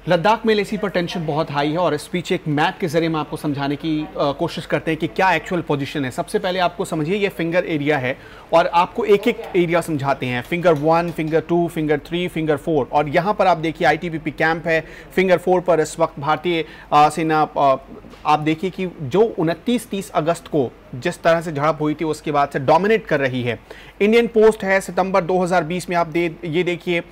लद्दाख में एलएसी पर टेंशन बहुत हाई है और इस पीछे एक मैप के जरिए हम आपको समझाने की कोशिश करते हैं कि क्या एक्चुअल पोजीशन है। सबसे पहले आपको समझिए ये फिंगर एरिया है और आपको एक एक एरिया समझाते हैं। फिंगर 1, फिंगर 2, फिंगर 3, फिंगर 4 और यहाँ पर आप देखिए आईटीबीपी कैंप है। फिंगर 4 पर इस वक्त भारतीय सेना आप देखिए कि जो 29-30 अगस्त को जिस तरह से झड़प हुई थी उसके बाद से डोमिनेट कर रही है। इंडियन पोस्ट है सितंबर 2020 में, आप ये देखिए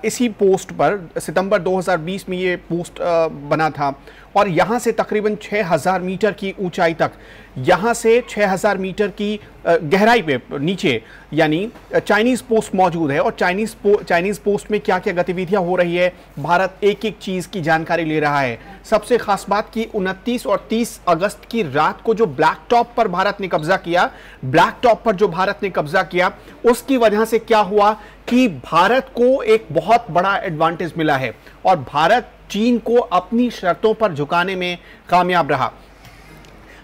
इसी पोस्ट पर सितंबर 2020 में ये पोस्ट बना था और यहाँ से तकरीबन 6000 मीटर की ऊंचाई तक, यहाँ से 6000 मीटर की गहराई पे नीचे यानी चाइनीज़ पोस्ट मौजूद है। और चाइनीज़ पोस्ट में क्या क्या गतिविधियां हो रही है, भारत एक एक चीज़ की जानकारी ले रहा है। सबसे खास बात कि 29 और 30 अगस्त की रात को जो ब्लैक टॉप पर भारत ने कब्जा किया, ब्लैक टॉप पर जो भारत ने कब्जा किया उसकी वजह से क्या हुआ कि भारत को एक बहुत बड़ा एडवांटेज मिला है और भारत चीन को अपनी शर्तों पर झुकाने में कामयाब रहा।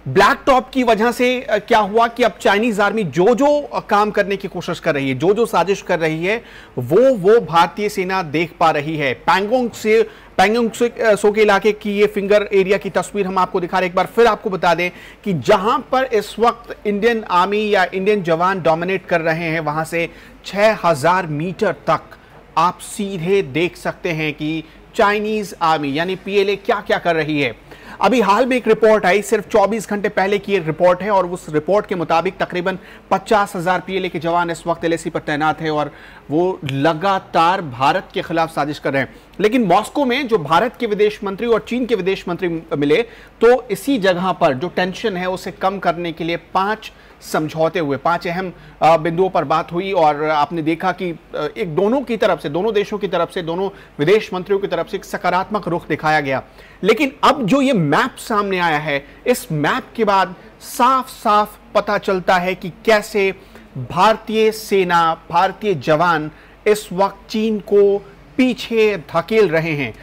ब्लैक टॉप की वजह से क्या हुआ कि अब चाइनीज आर्मी जो जो काम करने की कोशिश कर रही है, जो जो साजिश कर रही है, वो भारतीय सेना देख पा रही है। पैंगोंग सो के इलाके की ये फिंगर एरिया की तस्वीर हम आपको दिखा रहे हैं। एक बार फिर आपको बता दें कि जहां पर इस वक्त इंडियन आर्मी या इंडियन जवान डोमिनेट कर रहे हैं, वहां से 6000 मीटर तक आप सीधे देख सकते हैं कि चाइनीज आर्मी यानी पीएलए क्या क्या कर रही है। अभी हाल में एक रिपोर्ट आई, सिर्फ 24 घंटे पहले की एक रिपोर्ट है और उस रिपोर्ट के मुताबिक तकरीबन 50,000 पीएलए के जवान इस वक्त एलएसी पर तैनात है और वो लगातार भारत के खिलाफ साजिश कर रहे हैं। लेकिन मॉस्को में जो भारत के विदेश मंत्री और चीन के विदेश मंत्री मिले तो इसी जगह पर जो टेंशन है उसे कम करने के लिए 5 समझौते हुए, 5 अहम बिंदुओं पर बात हुई और आपने देखा कि एक दोनों की तरफ से, दोनों देशों की तरफ से, दोनों विदेश मंत्रियों की तरफ से एक सकारात्मक रुख दिखाया गया। लेकिन अब जो ये मैप सामने आया है, इस मैप के बाद साफ साफ पता चलता है कि कैसे भारतीय सेना, भारतीय जवान इस वक्त चीन को पीछे धकेल रहे हैं।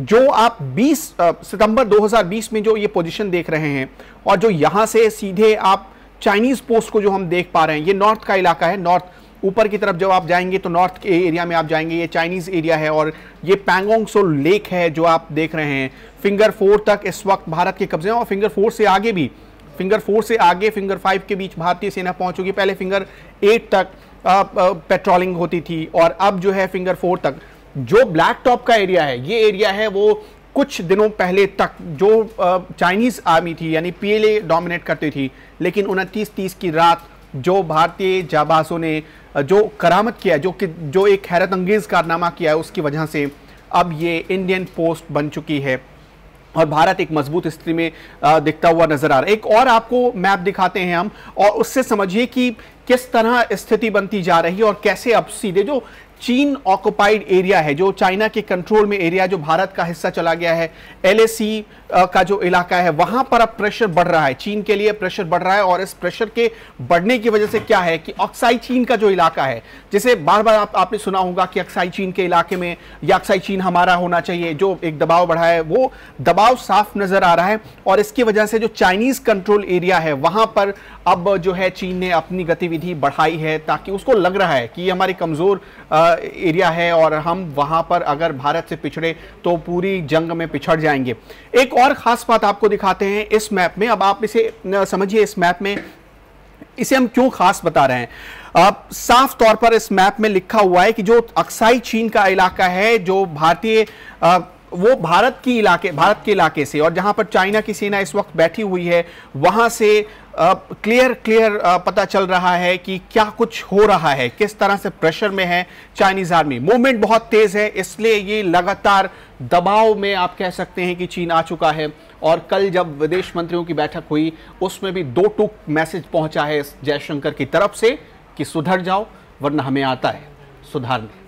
जो आप 20 सितंबर 2020 में जो ये पोजीशन देख रहे हैं और जो यहां से सीधे आप चाइनीज पोस्ट को जो हम देख पा रहे हैं, ये नॉर्थ का इलाका है। नॉर्थ ऊपर की तरफ जब आप जाएंगे तो नॉर्थ के एरिया में आप जाएंगे, ये चाइनीज एरिया है और ये पैंगोंग सो लेक है जो आप देख रहे हैं। फिंगर 4 तक इस वक्त भारत के कब्जे हैं और फिंगर 4 से आगे भी, फिंगर 4 से आगे फिंगर 5 के बीच भारतीय सेना पहुंच चुकी। पहले फिंगर 8 तक पेट्रोलिंग होती थी और अब जो है फिंगर 4 तक। जो ब्लैक टॉप का एरिया है, ये एरिया है वो कुछ दिनों पहले तक जो चाइनीज आर्मी थी यानी पीएलए डोमिनेट करती थी, लेकिन 29-30 की रात जो भारतीय जाबाजों ने जो करामत किया, जो एक हैरत अंगेज कारनामा किया है, उसकी वजह से अब ये इंडियन पोस्ट बन चुकी है और भारत एक मजबूत स्थिति में दिखता हुआ नजर आ रहा है। एक और आपको मैप दिखाते हैं हम और उससे समझिए कि किस तरह स्थिति बनती जा रही है और कैसे अब सीधे जो चीन ऑक्युपाइड एरिया है, जो चाइना के कंट्रोल में एरिया, जो भारत का हिस्सा चला गया है, एलएसी का जो इलाका है, वहां पर अब प्रेशर बढ़ रहा है, चीन के लिए प्रेशर बढ़ रहा है। और इस प्रेशर के बढ़ने की वजह से क्या है कि अक्साई चीन का जो इलाका है, जिसे बार बार आपने सुना होगा कि अक्साई चीन के इलाके में या अक्साई चीन हमारा होना चाहिए, जो एक दबाव बढ़ा है, वो दबाव साफ नजर आ रहा है। और इसकी वजह से जो चाइनीज कंट्रोल एरिया है वहां पर अब जो है चीन ने अपनी गतिविधि बढ़ाई है, ताकि उसको लग रहा है कि ये हमारी कमजोर एरिया है और हम वहां पर अगर भारत से पिछड़े तो पूरी जंग में पिछड़ जाएंगे। एक और खास बात आपको दिखाते हैं इस मैप में। अब आप इसे समझिए, इस मैप में इसे हम क्यों खास बता रहे हैं। साफ तौर पर इस मैप में लिखा हुआ है कि जो अक्साई चीन का इलाका है, जो भारतीय वो भारत के इलाके से और जहां पर चाइना की सेना इस वक्त बैठी हुई है, वहां से क्लियर पता चल रहा है कि क्या कुछ हो रहा है, किस तरह से प्रेशर में है चाइनीज आर्मी। मूवमेंट बहुत तेज है, इसलिए ये लगातार दबाव में आप कह सकते हैं कि चीन आ चुका है। और कल जब विदेश मंत्रियों की बैठक हुई उसमें भी 2 टूक मैसेज पहुंचा है जयशंकर की तरफ से कि सुधर जाओ वरना हमें आता है सुधारने।